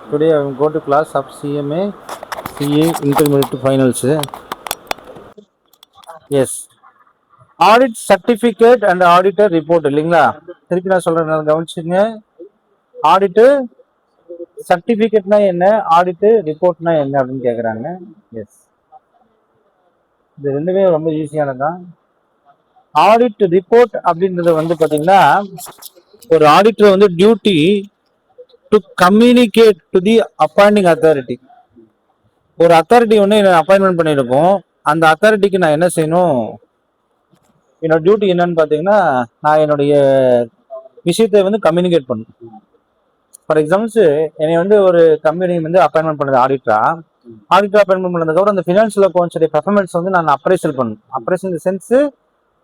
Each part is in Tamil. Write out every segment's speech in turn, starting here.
Today I will go to class of CMA, CA Intermediate to Finals. Yes. Audit certificate and auditor report இல்லைங்களா? திருப்பி நான் சொல்றேன் கவனிச்சுங்க. ஆடிட் சர்டிபிகேட்னா என்ன, ஆடிட் ரிப்போர்ட்னா என்ன அப்படின்னு கேக்குறாங்க. எஸ், இது ரெண்டுமே ரொம்ப ஈஸியானதான். ஆடிட் ரிப்போர்ட் அப்படின்றது வந்து பாத்தீங்கன்னா, ஒரு ஆடிட்டர் வந்து duty to communicate to the appointing authority. ஒரு அத்தாரிட்டி ஒன்று அப்பாயின்மெண்ட் பண்ணியிருப்போம். அந்த அத்தாரிட்டிக்கு நான் என்ன செய்யணும், என்னோட டியூட்டி என்னன்னு பார்த்தீங்கன்னா, நான் என்னுடைய விஷயத்தை வந்து கம்யூனிகேட் பண்ணணும். ஃபார் எக்ஸாம்பிள்ஸ், என்னை வந்து ஒரு கம்பெனி வந்து அப்பாயின்மெண்ட் பண்ணது ஆடிட்டரா அப்பாயின்மெண்ட் பண்ணதுக்கப்புறம் அந்த ஃபினான்ஷியல் அக்கௌண்ட்ஸுடைய பெர்ஃபார்மன்ஸ் வந்து நான் அப்ரைசல் பண்ணணும். அப்ரைசல் இந்த sense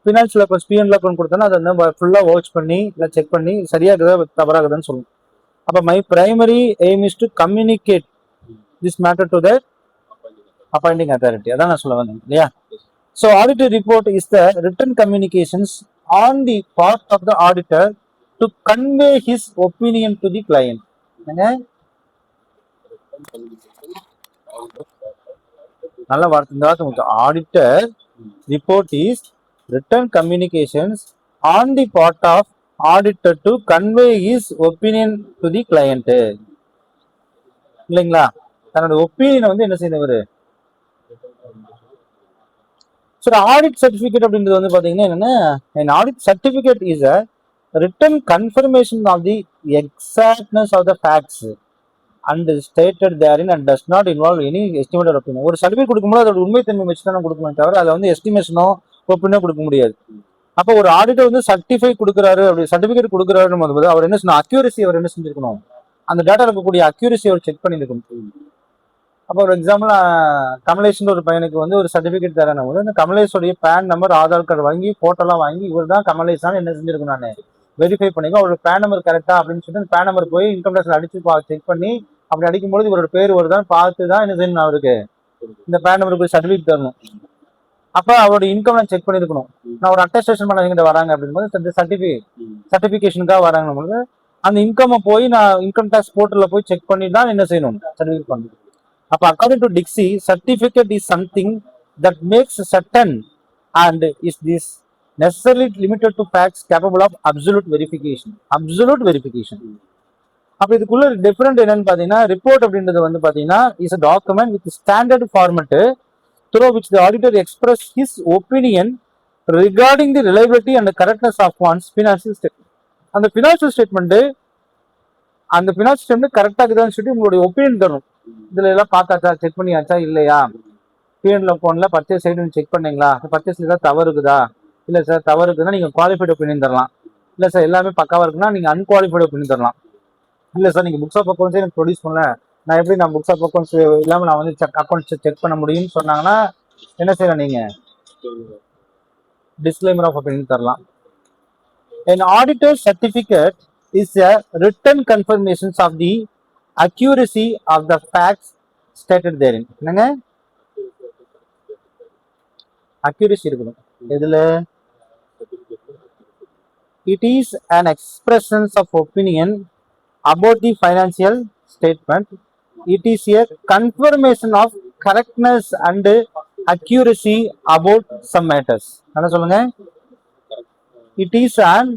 financial accounts PNL account கொடுத்தோன்னா அதை வந்து ஃபுல்லாக வாட்ச் பண்ணி இல்லை செக் பண்ணி சரியாகுதா தவறாகுதுன்னு சொல்லணும். அப்போ my primary aim is to communicate this matter to the appointing authority. அதான் நான் சொல்ல வந்தேன் இல்லையா? So auditor report is the written communications on the part of the auditor to convey his opinion to the client. நல்ல வார்த்தை. Auditor report is written communications on the part of auditor to convey his opinion to the client. இல்லைங்களா? தன்னோட ஒப்பீனியனை வந்து என்ன செய்யறவர். So audit certificate அப்படின்றது வந்து பாத்தீங்கன்னா என்னன்னா, an audit certificate is a written confirmation of the exactness of the facts and stated therein and does not involve any estimated opinion. ஒரு சர்டிஃபிகேட் கொடுக்கும்போது அதோட உண்மைத்தன்மை வச்சு தான் கொடுக்கணும் தவிர அதை வந்து எஸ்டிமேஷனோ ஒப்பீனியோ கொடுக்க முடியாது. அப்போ ஒரு ஆடிட்டர் வந்து சர்டிஃபை கொடுக்குறாரு, அப்படி சர்டிஃபிகேட் கொடுக்குறாருன்னு போது அவர் என்ன சொன்ன அக்யூரசி, அவர் என்ன செஞ்சிருக்கணும், அந்த டேட்டா இருக்கக்கூடிய அக்யூரசி அவர் செக் பண்ணியிருக்கணும். அப்போ ஒரு எக்ஸாம்பிள், கமலேஷன் ஒரு பையனுக்கு வந்து ஒரு சர்டிஃபிகேட் தரேன் போது அந்த கமலேஷோடைய பேன் நம்பர், ஆதார் கார்டு வாங்கி போட்டோலாம் வாங்கி இவர் தான் கமலேஷான்னு என்ன செஞ்சிருக்கணும், நான் வெரிஃபை பண்ணிக்கோ அவரோட பேன் நம்பர் கரெக்டா அப்படின்னு சொல்லிட்டு அந்த பேன் நம்பர் போய் இன்கம் டேக்ஸ்ல அடிச்சு செக் பண்ணி அப்படி அடிக்கும்போது இவரோட பேர் வருதான்னு பார்த்து தான் என்ன செய்யணும், அவருக்கு இந்த பேன் நம்பருக்கு சர்டிஃபிகேட் தரணும். அப்போ அவரோட இன்கம் நான் செக் பண்ணிருக்கணும். நான் ஒரு அட்டஸ்டேஷன் பண்ண எங்கிட்ட வராங்க அப்படின்போது சர்டிஃபிகேஷனுக்காக வராங்க போது அந்த இன்கம் போய் நான் இன்கம் டேக்ஸ் போர்ட்டல்ல போய் செக் பண்ணி தான் என்ன செய்யணும், சர்டிஃபிகேட் பண்ணணும். அப்ப according to Dixie, certificate is something that makes certain and is this necessarily limited to facts capable of absolute verification. Absolute verification. அப்ப இதுக்குள்ள டிஃபரெண்ட் என்னன்னு பாத்தீங்கன்னா, ரிப்போர்ட் அப்படின்றது வந்து பாத்தீங்கன்னா is a document with standard format through which the auditor express his opinion regarding the reliability and the correctness of one's financial statement. அந்த financial statement கரெக்டா இருக்குதான்னு சொல்லி உங்களுடைய ஒப்பீனியன் தரணும். இதுல எல்லாம் பார்த்தாச்சா, செக் பண்ணியாச்சா இல்லையா, பிஎன்எல் அக்கௌண்ட்ல பர்ச்சேஸ் சைடு செக் பண்ணீங்களா, பர்ச்சேஸ்ல ஏதாவது தவறு இருக்குதா, இல்ல சார் தவறு இருக்குன்னா நீங்க குவாலிஃபைடு ஒப்பீனியன் தரலாம். இல்ல சார் எல்லாமே பக்காவா இருக்குன்னா நீங்க அன்குவாலிஃபைடு ஒப்பீனியன் தரலாம். இல்ல சார் நீங்க புக்ஸ் ஆஃப் அக்கௌண்ட்ஸே எனக்கு ப்ரொடியூஸ் பண்ணல, நான் எப்படி நான் புக்ஸ் ஆஃப் அக்கௌண்ட்ஸ் இல்லாம நான் வந்து அக்கௌண்ட்ஸ் செக் பண்ண முடியும்னு சொன்னாங்கன்னா என்ன செய்யலாம், நீங்க டிஸ்க்ளைமர் ஆஃப் ஒப்பீனியன் தரலாம். An auditor certificate is a written confirmation of the accuracy of the facts stated therein. என்னங்க accuracy இருக்கணும் இதுல. It is an expression of opinion about the financial statement. It is a confirmation of correctness and accuracy about some matters. என்ன சொல்லுங்க, it is an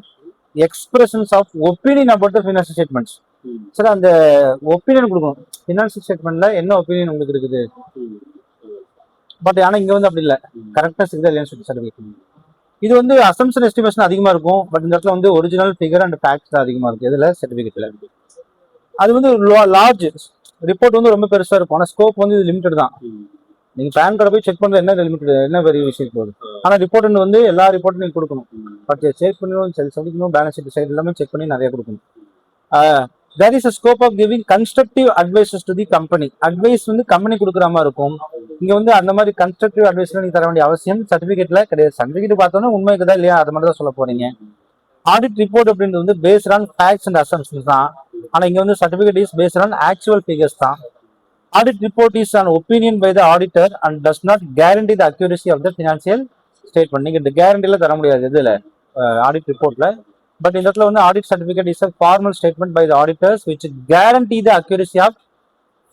expression of opinion about the financial statements. Sir அந்த ஒப்பீனியன் கொடுக்கணும், ஃபினான்ஷியல் ஸ்டேட்மெண்ட்ல என்ன ஒப்பீனியன் உங்களுக்கு இருக்குது, பட் ஆனா இங்க வந்து அப்படி இல்லை, கரெக்ட்னஸ் இருக்குதா இல்லையான்னு சொல்லி சர்டிஃபிகேட். இது வந்து அசம்ப்ஷன் எஸ்டிமேஷன் அதிகமா இருக்கும், பட் இந்த இடத்துல வந்து ஒரிஜினல் ஃபிகர் அண்ட் ஃபேக்ட்ஸ் தான் அதிகமா இருக்கு இதுல சர்டிஃபிகேட்ல. அது வந்து லார்ஜ் ரிப்போர்ட் வந்து ரொம்ப பெருசா இருக்கும், ஆனா ஸ்கோப் வந்து லிமிட்டட் தான். நீங்க பேன் கார்டை போய் செக் பண்றது என்ன லிமிட்டட், என்ன பெரிய விஷயம் போகுது. ஆனா ரிப்போர்ட் வந்து எல்லா ரிப்போர்ட்டும் நீங்க கொடுக்கணும், பட் செக் பண்ணணும், சொல்லிக்கணும், பேலன்ஸ் ஷீட் சைடு எல்லாமே செக் பண்ணி நிறைய கொடுக்கணும். There is a scope of giving constructive advices to the company. Advice வந்து கம்பெனி கொடுக்குற மாதிரி இருக்கும். இங்க வந்து அந்த மாதிரி கன்ஸ்ட்ரக்டிவ் அட்வைஸ் நீங்க தர வேண்டிய அவசியம் சர்டிபிகேட்ல கிடையாது. சர்டிபிகேட் பார்த்தோன்னா உண்மை இருக்குதா இல்லையா அது மாதிரி தான் சொல்ல போறீங்க. ஆடிட் ரிப்போர்ட் அப்படின்றது வந்து based on facts and assumptions தான், ஆனா இங்க வந்து certificate is based on actual figures தான். Audit report is an opinion by the auditor and does not guarantee the accuracy of the financial statement. நீங்க இந்த கேரண்டில தர முடியாது இதுல ஆடிட் ரிப்போர்ட்ல. பட் இந்த இடத்துல வந்து audit certificate is a formal statement by the auditors which guarantee the accuracy of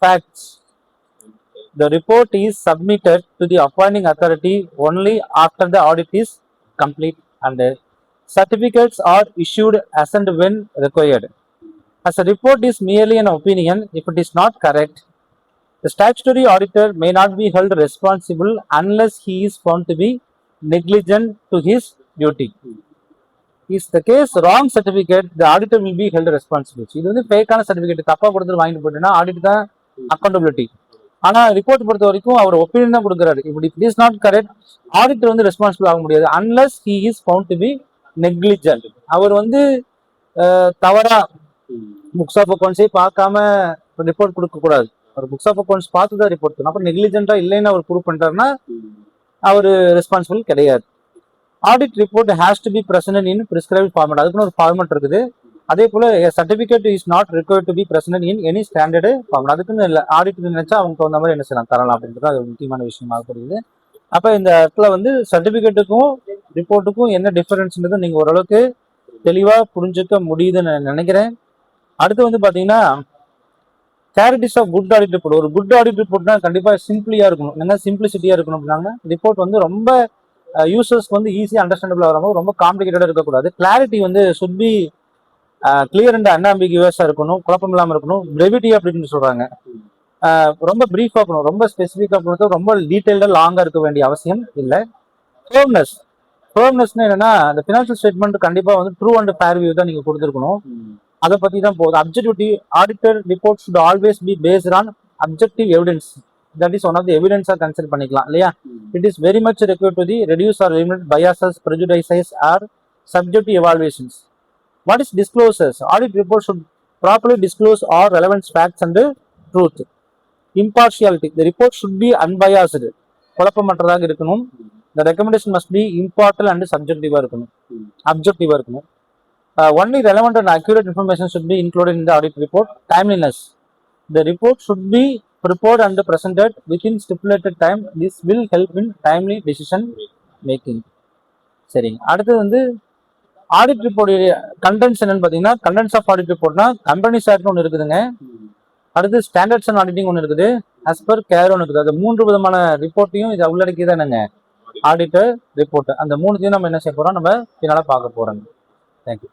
facts. The report is submitted to the appointing authority only after the audit is complete and certificates are issued as and when required. As a report is merely an opinion, if it is not correct, the statutory auditor may not be held responsible unless he is found to be negligent to his duty. Is the case wrong certificate, the auditor will be held responsible. இது வந்து ஃபேக்கான சர்டிஃபிகேட் தப்பா கொடுத்து வாங்கிட்டு போயிட்டுனா ஆடிட் தான் அக்கௌண்டபிலிட்டி. ஆனா ரிப்போர்ட் பொறுத்த வரைக்கும் அவர் ஒப்பீனியன் தான் கொடுக்குறாரு. இப்படி it is not correct, auditor வந்து ரெஸ்பான்சிபிள் ஆக முடியாது unless he is found to be negligent. அவர் வந்து தவறா புக்ஸ் ஆஃப் அக்கௌண்ட்ஸே பார்க்காம ரிப்போர்ட் கொடுக்க கூடாது. அவர் புக்ஸ் ஆஃப் அக்கௌண்ட்ஸ் பார்த்து தான் ரிப்போர்ட் பண்ணணும். அப்புறம் நெக்லிஜென்ட்டா இல்லைன்னு அவர் ப்ரூவ் பண்ணிட்டாருன்னா அவர் ரெஸ்பான்சிபிள் கிடையாது. Audit report has to be present in prescribed format. அதுக்குன்னு ஒரு ஃபார்மேட் இருக்குது. அதே போல certificate is not required to be present in any standard format. அதுக்குன்னு இல்லை, ஆடிட் நினைச்சா அவங்க தகுந்த மாதிரி என்ன செய்யலாம், தரலாம் அப்படின்றது அது முக்கியமான விஷயமாக புரியுது. அப்போ இந்த இடத்துல வந்து சர்டிபிகேட்டுக்கும் ரிப்போர்ட்டுக்கும் என்ன டிஃபரன்ஸ்ன்றது நீங்கள் ஓரளவுக்கு தெளிவாக புரிஞ்சுக்க முடியுதுன்னு நான் நினைக்கிறேன். அடுத்து வந்து பார்த்தீங்கன்னா characteristics of good audit report. ஒரு குட் ஆடிட் ரிப்போர்ட்னா கண்டிப்பாக சிம்பிளியாக இருக்கணும். என்ன சிம்பிளிசிட்டியாக இருக்கணும் அப்படின்னா ரிப்போர்ட் வந்து ரொம்ப யூசர்ஸ்க்கு வந்து ஈஸியாக அண்டர்ஸ்டாண்டபிள் ஆகிற மாதிரி ரொம்ப காம்ப்ளிகேட்டடாக இருக்கக்கூடாது. கிளாரிட்டி வந்து சுட் பி கிளியர் அண்ட் அன்ஆம்பிகுவஸாக இருக்கணும், குழப்பம் இல்லாமல் இருக்கணும். பிரெவிட்டி அப்படின்னு சொல்கிறாங்க, ரொம்ப ப்ரீஃபாக இருக்கணும், ரொம்ப ஸ்பெசிஃபிக்காக இருக்கணும், ரொம்ப டீட்டெயில்டாக லாங்காக இருக்க வேண்டிய அவசியம் இல்லை. ஃபேர்ம்னஸ்னா என்னன்னா அந்த ஃபினான்ஷியல் ஸ்டேட்மெண்ட் கண்டிப்பாக வந்து ட்ரூ அண்ட் ஃபேர் வியூ தான் நீங்கள் கொடுத்துருக்கணும். அதை பற்றி தான் போகுது. Objectivity auditor report should always be based on objective evidence. That is one of the எவிடன்ஸாக கன்சிடர் பண்ணிக்கலாம் இல்லையா. It is very much required to the reduce or limit biases, prejudices or subjective evaluations. What is disclosures? Audit report should properly disclose all relevant facts and truth. Impartiality, the report should be unbiased, குழப்பமற்றதாக இருக்கணும். The recommendation must be impartial and subjective இருக்கணும், அப்ஜெக்டிவா இருக்கணும். Only relevant and accurate information should be included in the audit report. Timeliness, the report should be prepared and presented within stipulated time. This will help in timely decision making. சரிங்க. அடுத்து வந்து ஆடிட் ரிப்போர்ட் கண்டென்ட்ஸ் என்னன்னு பார்த்தீங்கன்னா, கண்டென்ட்ஸ் ஆஃப் ஆடிட் ரிப்போர்ட்னா கம்பெனிஸ் ஆக்ட்னு ஒன்று இருக்குதுங்க. அடுத்து ஸ்டாண்டர்ட்ஸ் அண்ட் ஆடிட்டிங் ஒன்று இருக்குது, அஸ் பர் கேர் ஒன்று இருக்குது. அது 3 விதமான ரிப்போர்ட்டையும் இதை உள்ளடக்கி தான் என்னங்க ஆடிட்டர் ரிப்போர்ட். அந்த 3த்தையும் நம்ம என்ன செய்ய போறோம், நம்ம பின்னால பார்க்க போறோங்க. தேங்க்யூ.